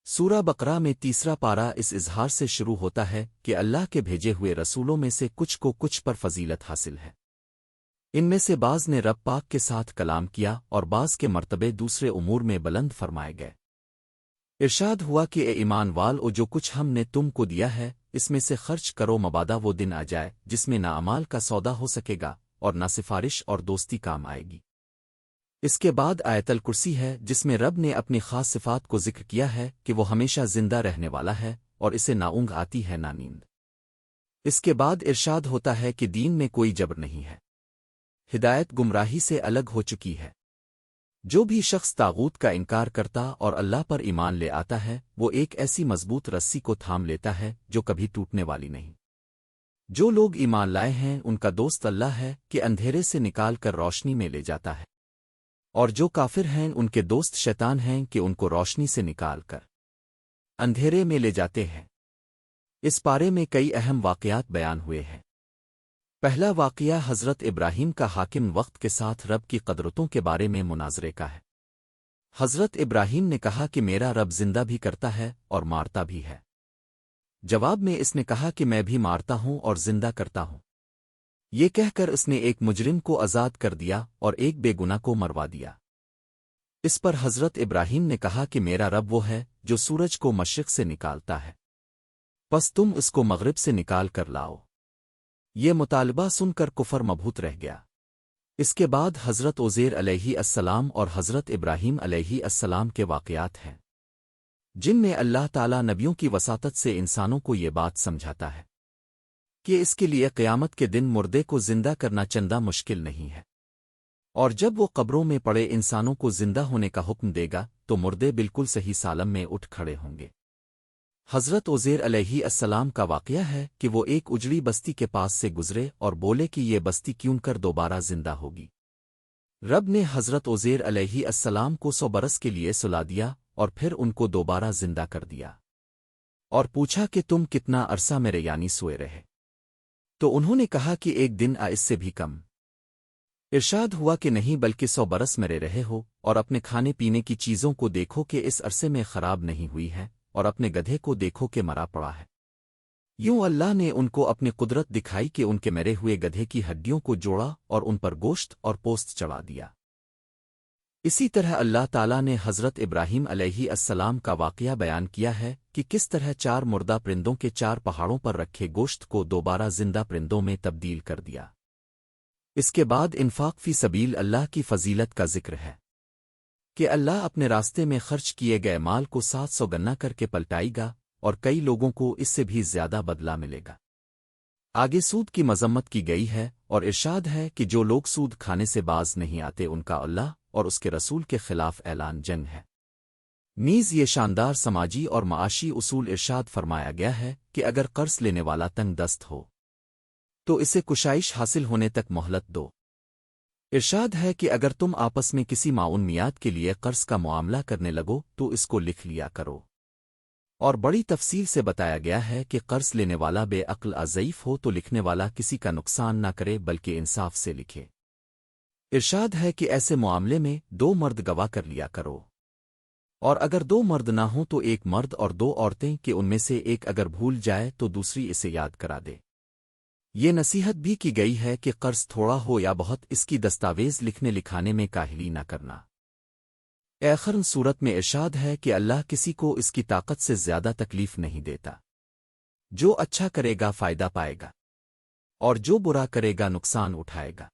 سورہ بقرہ میں تیسرا پارہ اس اظہار سے شروع ہوتا ہے کہ اللہ کے بھیجے ہوئے رسولوں میں سے کچھ کو کچھ پر فضیلت حاصل ہے۔ ان میں سے بعض نے رب پاک کے ساتھ کلام کیا اور بعض کے مرتبے دوسرے امور میں بلند فرمائے گئے۔ ارشاد ہوا کہ اے ایمان والو، جو کچھ ہم نے تم کو دیا ہے اس میں سے خرچ کرو، مبادا وہ دن آ جائے جس میں نہ اعمال کا سودا ہو سکے گا اور نہ سفارش اور دوستی کام آئے گی۔ اس کے بعد آیت الکرسی ہے جس میں رب نے اپنی خاص صفات کو ذکر کیا ہے کہ وہ ہمیشہ زندہ رہنے والا ہے اور اسے نہ اونگ آتی ہے نہ نیند۔ اس کے بعد ارشاد ہوتا ہے کہ دین میں کوئی جبر نہیں ہے، ہدایت گمراہی سے الگ ہو چکی ہے۔ جو بھی شخص طاغوت کا انکار کرتا اور اللہ پر ایمان لے آتا ہے وہ ایک ایسی مضبوط رسی کو تھام لیتا ہے جو کبھی ٹوٹنے والی نہیں۔ جو لوگ ایمان لائے ہیں ان کا دوست اللہ ہے کہ اندھیرے سے نکال کر روشنی میں لے جاتا ہے، اور جو کافر ہیں ان کے دوست شیطان ہیں کہ ان کو روشنی سے نکال کر اندھیرے میں لے جاتے ہیں۔ اس پارے میں کئی اہم واقعات بیان ہوئے ہیں۔ پہلا واقعہ حضرت ابراہیم کا حاکم وقت کے ساتھ رب کی قدرتوں کے بارے میں مناظرے کا ہے۔ حضرت ابراہیم نے کہا کہ میرا رب زندہ بھی کرتا ہے اور مارتا بھی ہے۔ جواب میں اس نے کہا کہ میں بھی مارتا ہوں اور زندہ کرتا ہوں۔ یہ کہہ کر اس نے ایک مجرم کو آزاد کر دیا اور ایک بے گناہ کو مروا دیا۔ اس پر حضرت ابراہیم نے کہا کہ میرا رب وہ ہے جو سورج کو مشرق سے نکالتا ہے، پس تم اس کو مغرب سے نکال کر لاؤ۔ یہ مطالبہ سن کر کفر مبہوت رہ گیا۔ اس کے بعد حضرت عزیر علیہ السلام اور حضرت ابراہیم علیہ السلام کے واقعات ہیں جن میں اللہ تعالیٰ نبیوں کی وساطت سے انسانوں کو یہ بات سمجھاتا ہے کہ اس کے لیے قیامت کے دن مردے کو زندہ کرنا چندہ مشکل نہیں ہے، اور جب وہ قبروں میں پڑے انسانوں کو زندہ ہونے کا حکم دے گا تو مردے بالکل صحیح سالم میں اٹھ کھڑے ہوں گے۔ حضرت عزیر علیہ السلام کا واقعہ ہے کہ وہ ایک اجڑی بستی کے پاس سے گزرے اور بولے کہ یہ بستی کیوں کر دوبارہ زندہ ہوگی۔ رب نے حضرت عزیر علیہ السلام کو 100 برس کے لیے سلا دیا اور پھر ان کو دوبارہ زندہ کر دیا، اور پوچھا کہ تم کتنا عرصہ میرے یعنی سوئے رہے؟ تو انہوں نے کہا کہ ایک دن اس سے بھی کم۔ ارشاد ہوا کہ نہیں بلکہ 100 برس میرے رہے ہو، اور اپنے کھانے پینے کی چیزوں کو دیکھو کہ اس عرصے میں خراب نہیں ہوئی ہے، اور اپنے گدھے کو دیکھو کہ مرا پڑا ہے۔ یوں اللہ نے ان کو اپنی قدرت دکھائی کہ ان کے مرے ہوئے گدھے کی ہڈیوں کو جوڑا اور ان پر گوشت اور پوست چڑھا دیا۔ اسی طرح اللہ تعالیٰ نے حضرت ابراہیم علیہ السلام کا واقعہ بیان کیا ہے کہ کس طرح 4 مردہ پرندوں کے 4 پہاڑوں پر رکھے گوشت کو دوبارہ زندہ پرندوں میں تبدیل کر دیا۔ اس کے بعد انفاق فی سبیل اللہ کی فضیلت کا ذکر ہے کہ اللہ اپنے راستے میں خرچ کیے گئے مال کو 700 گنا کر کے پلٹائے گا اور کئی لوگوں کو اس سے بھی زیادہ بدلہ ملے گا۔ آگے سود کی مذمت کی گئی ہے اور ارشاد ہے کہ جو لوگ سود کھانے سے باز نہیں آتے ان کا اللہ اور اس کے رسول کے خلاف اعلان جنگ ہے۔ نیز یہ شاندار سماجی اور معاشی اصول ارشاد فرمایا گیا ہے کہ اگر قرض لینے والا تنگ دست ہو تو اسے کشائش حاصل ہونے تک مہلت دو۔ ارشاد ہے کہ اگر تم آپس میں کسی معاون میعاد کے لیے قرض کا معاملہ کرنے لگو تو اس کو لکھ لیا کرو، اور بڑی تفصیل سے بتایا گیا ہے کہ قرض لینے والا بے عقل ضعیف ہو تو لکھنے والا کسی کا نقصان نہ کرے بلکہ انصاف سے لکھے۔ ارشاد ہے کہ ایسے معاملے میں 2 مرد گواہ کر لیا کرو، اور اگر 2 مرد نہ ہوں تو 1 مرد اور 2 عورتیں کہ ان میں سے ایک اگر بھول جائے تو دوسری اسے یاد کرا دے۔ یہ نصیحت بھی کی گئی ہے کہ قرض تھوڑا ہو یا بہت اس کی دستاویز لکھنے لکھانے میں کاہلی نہ کرنا۔ آخر صورت میں ارشاد ہے کہ اللہ کسی کو اس کی طاقت سے زیادہ تکلیف نہیں دیتا۔ جو اچھا کرے گا فائدہ پائے گا، اور جو برا کرے گا نقصان اٹھائے گا۔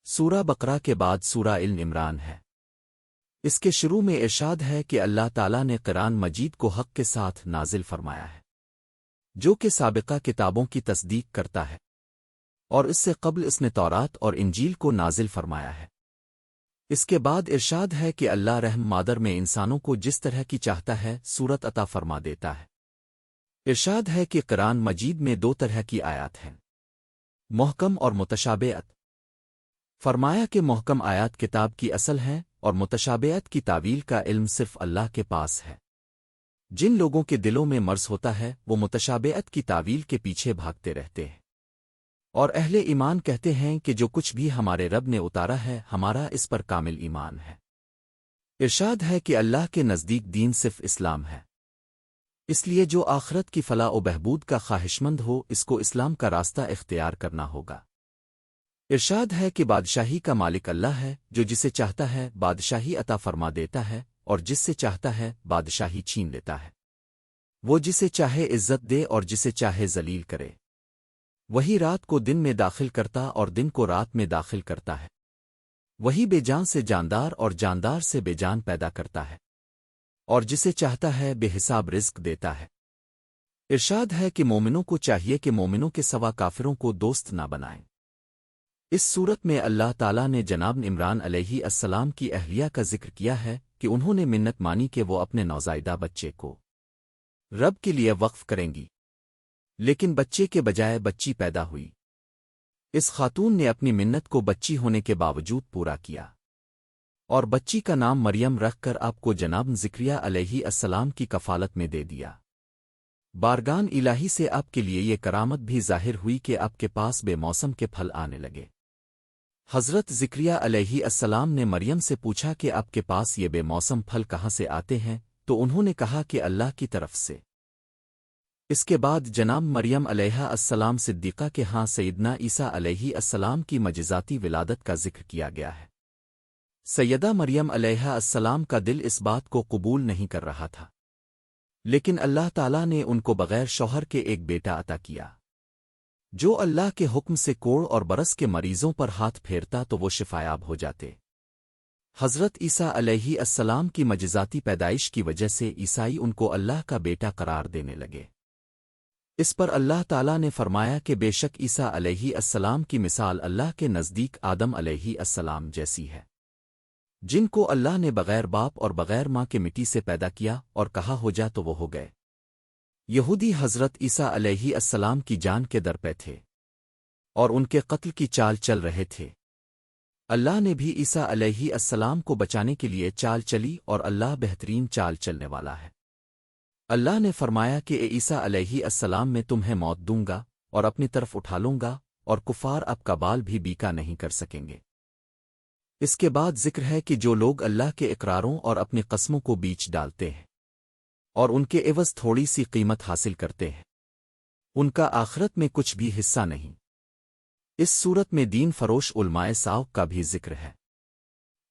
سورہ بقرہ کے بعد سورہ عمران ہے۔ اس کے شروع میں ارشاد ہے کہ اللہ تعالیٰ نے قرآن مجید کو حق کے ساتھ نازل فرمایا ہے جو کہ سابقہ کتابوں کی تصدیق کرتا ہے، اور اس سے قبل اس نے تورات اور انجیل کو نازل فرمایا ہے۔ اس کے بعد ارشاد ہے کہ اللہ رحم مادر میں انسانوں کو جس طرح کی چاہتا ہے صورت عطا فرما دیتا ہے۔ ارشاد ہے کہ قرآن مجید میں 2 طرح کی آیات ہیں، محکم اور متشابہت۔ فرمایا کہ محکم آیات کتاب کی اصل ہیں اور متشابہت کی تعویل کا علم صرف اللہ کے پاس ہے۔ جن لوگوں کے دلوں میں مرض ہوتا ہے وہ متشابہت کی تعویل کے پیچھے بھاگتے رہتے ہیں، اور اہل ایمان کہتے ہیں کہ جو کچھ بھی ہمارے رب نے اتارا ہے ہمارا اس پر کامل ایمان ہے۔ ارشاد ہے کہ اللہ کے نزدیک دین صرف اسلام ہے۔ اس لیے جو آخرت کی فلاح و بہبود کا خواہشمند ہو اس کو اسلام کا راستہ اختیار کرنا ہوگا۔ ارشاد ہے کہ بادشاہی کا مالک اللہ ہے، جو جسے چاہتا ہے بادشاہی عطا فرما دیتا ہے اور جس سے چاہتا ہے بادشاہی چھین لیتا ہے۔ وہ جسے چاہے عزت دے اور جسے چاہے ذلیل کرے۔ وہی رات کو دن میں داخل کرتا اور دن کو رات میں داخل کرتا ہے۔ وہی بے جان سے جاندار اور جاندار سے بے جان پیدا کرتا ہے، اور جسے چاہتا ہے بے حساب رزق دیتا ہے۔ ارشاد ہے کہ مومنوں کو چاہیے کہ مومنوں کے سوا کافروں کو دوست نہ بنائیں۔ اس صورت میں اللہ تعالیٰ نے جناب عمران علیہ السلام کی اہلیہ کا ذکر کیا ہے کہ انہوں نے منت مانی کہ وہ اپنے نوزائیدہ بچے کو رب کے لیے وقف کریں گی، لیکن بچے کے بجائے بچی پیدا ہوئی۔ اس خاتون نے اپنی منت کو بچی ہونے کے باوجود پورا کیا، اور بچی کا نام مریم رکھ کر آپ کو جناب زکریہ علیہ السلام کی کفالت میں دے دیا۔ بارگان الہی سے آپ کے لیے یہ کرامت بھی ظاہر ہوئی کہ آپ کے پاس بے موسم کے پھل آنے لگے۔ حضرت زکریہ علیہ السلام نے مریم سے پوچھا کہ آپ کے پاس یہ بے موسم پھل کہاں سے آتے ہیں، تو انہوں نے کہا کہ اللہ کی طرف سے۔ اس کے بعد جناب مریم علیہ السلام صدیقہ کے ہاں سیدنا عیسیٰ علیہ السلام کی معجزاتی ولادت کا ذکر کیا گیا ہے۔ سیدہ مریم علیہ السلام کا دل اس بات کو قبول نہیں کر رہا تھا، لیکن اللہ تعالیٰ نے ان کو بغیر شوہر کے ایک بیٹا عطا کیا، جو اللہ کے حکم سے کوڑ اور برس کے مریضوں پر ہاتھ پھیرتا تو وہ شفایاب ہو جاتے۔ حضرت عیسیٰ علیہ السلام کی معجزاتی پیدائش کی وجہ سے عیسائی ان کو اللہ کا بیٹا قرار دینے لگے۔ اس پر اللہ تعالیٰ نے فرمایا کہ بے شک عیسیٰ علیہ السلام کی مثال اللہ کے نزدیک آدم علیہ السلام جیسی ہے، جن کو اللہ نے بغیر باپ اور بغیر ماں کے مٹی سے پیدا کیا اور کہا ہو جا تو وہ ہو گئے۔ یہودی حضرت عیسیٰ علیہ السلام کی جان کے در پہ تھے اور ان کے قتل کی چال چل رہے تھے۔ اللہ نے بھی عیسیٰ علیہ السلام کو بچانے کے لیے چال چلی، اور اللہ بہترین چال چلنے والا ہے۔ اللہ نے فرمایا کہ اے عیسیٰ علیہ السلام میں تمہیں موت دوں گا اور اپنی طرف اٹھا لوں گا، اور کفار اب کا بال بھی بیکا نہیں کر سکیں گے۔ اس کے بعد ذکر ہے کہ جو لوگ اللہ کے اقراروں اور اپنی قسموں کو بیچ ڈالتے ہیں اور ان کے عوض تھوڑی سی قیمت حاصل کرتے ہیں، ان کا آخرت میں کچھ بھی حصہ نہیں۔ اس صورت میں دین فروش علماء ساوق کا بھی ذکر ہے۔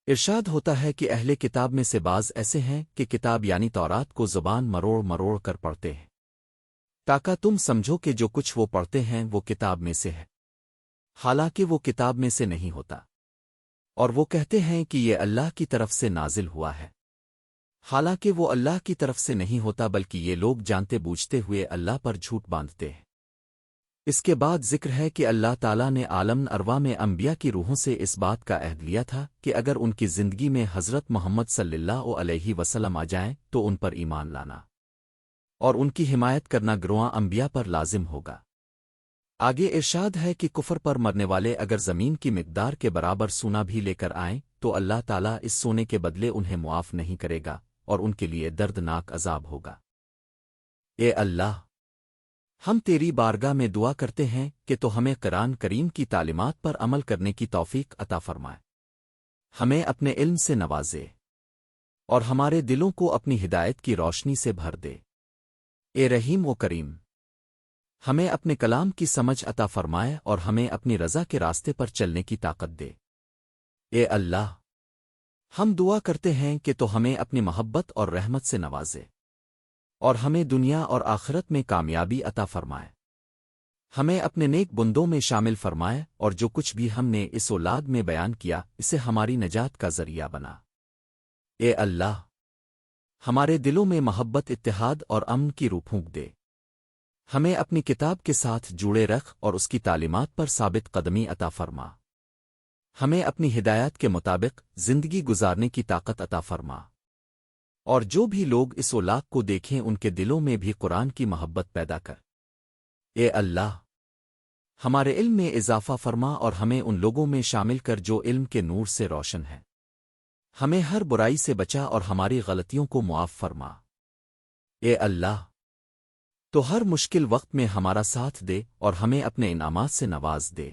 ارشاد ہوتا ہے کہ اہل کتاب میں سے بعض ایسے ہیں کہ کتاب یعنی تورات کو زبان مروڑ مروڑ کر پڑھتے ہیں، تاکہ تم سمجھو کہ جو کچھ وہ پڑھتے ہیں وہ کتاب میں سے ہے، حالانکہ وہ کتاب میں سے نہیں ہوتا، اور وہ کہتے ہیں کہ یہ اللہ کی طرف سے نازل ہوا ہے، حالانکہ وہ اللہ کی طرف سے نہیں ہوتا، بلکہ یہ لوگ جانتے بوجھتے ہوئے اللہ پر جھوٹ باندھتے ہیں۔ اس کے بعد ذکر ہے کہ اللہ تعالیٰ نے عالم ارواح میں انبیاء کی روحوں سے اس بات کا عہد لیا تھا کہ اگر ان کی زندگی میں حضرت محمد صلی اللہ علیہ وسلم آ جائیں تو ان پر ایمان لانا اور ان کی حمایت کرنا گروہ انبیاء پر لازم ہوگا۔ آگے ارشاد ہے کہ کفر پر مرنے والے اگر زمین کی مقدار کے برابر سونا بھی لے کر آئیں تو اللہ تعالیٰ اس سونے کے بدلے انہیں معاف نہیں کرے گا اور ان کے لیے دردناک عذاب ہوگا۔ اے اللہ، ہم تیری بارگاہ میں دعا کرتے ہیں کہ تو ہمیں قرآن کریم کی تعلیمات پر عمل کرنے کی توفیق عطا فرمائے، ہمیں اپنے علم سے نوازے اور ہمارے دلوں کو اپنی ہدایت کی روشنی سے بھر دے۔ اے رحیم و کریم، ہمیں اپنے کلام کی سمجھ عطا فرمائے اور ہمیں اپنی رضا کے راستے پر چلنے کی طاقت دے۔ اے اللہ، ہم دعا کرتے ہیں کہ تو ہمیں اپنی محبت اور رحمت سے نوازے اور ہمیں دنیا اور آخرت میں کامیابی عطا فرمائے، ہمیں اپنے نیک بندوں میں شامل فرمائے، اور جو کچھ بھی ہم نے اس اولاد میں بیان کیا اسے ہماری نجات کا ذریعہ بنا۔ اے اللہ، ہمارے دلوں میں محبت، اتحاد اور امن کی روح پھونک دے، ہمیں اپنی کتاب کے ساتھ جوڑے رکھ اور اس کی تعلیمات پر ثابت قدمی عطا فرما، ہمیں اپنی ہدایات کے مطابق زندگی گزارنے کی طاقت عطا فرما، اور جو بھی لوگ اس اولاد کو دیکھیں ان کے دلوں میں بھی قرآن کی محبت پیدا کر۔ اے اللہ، ہمارے علم میں اضافہ فرما اور ہمیں ان لوگوں میں شامل کر جو علم کے نور سے روشن ہے، ہمیں ہر برائی سے بچا اور ہماری غلطیوں کو معاف فرما۔ اے اللہ، تو ہر مشکل وقت میں ہمارا ساتھ دے اور ہمیں اپنے انعامات سے نواز دے،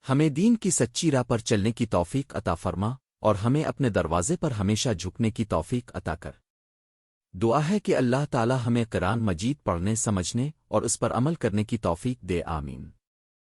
ہمیں دین کی سچی راہ پر چلنے کی توفیق عطا فرما اور ہمیں اپنے دروازے پر ہمیشہ جھکنے کی توفیق عطا کر۔ دعا ہے کہ اللہ تعالی ہمیں قرآن مجید پڑھنے سمجھنے اور اس پر عمل کرنے کی توفیق دے آمین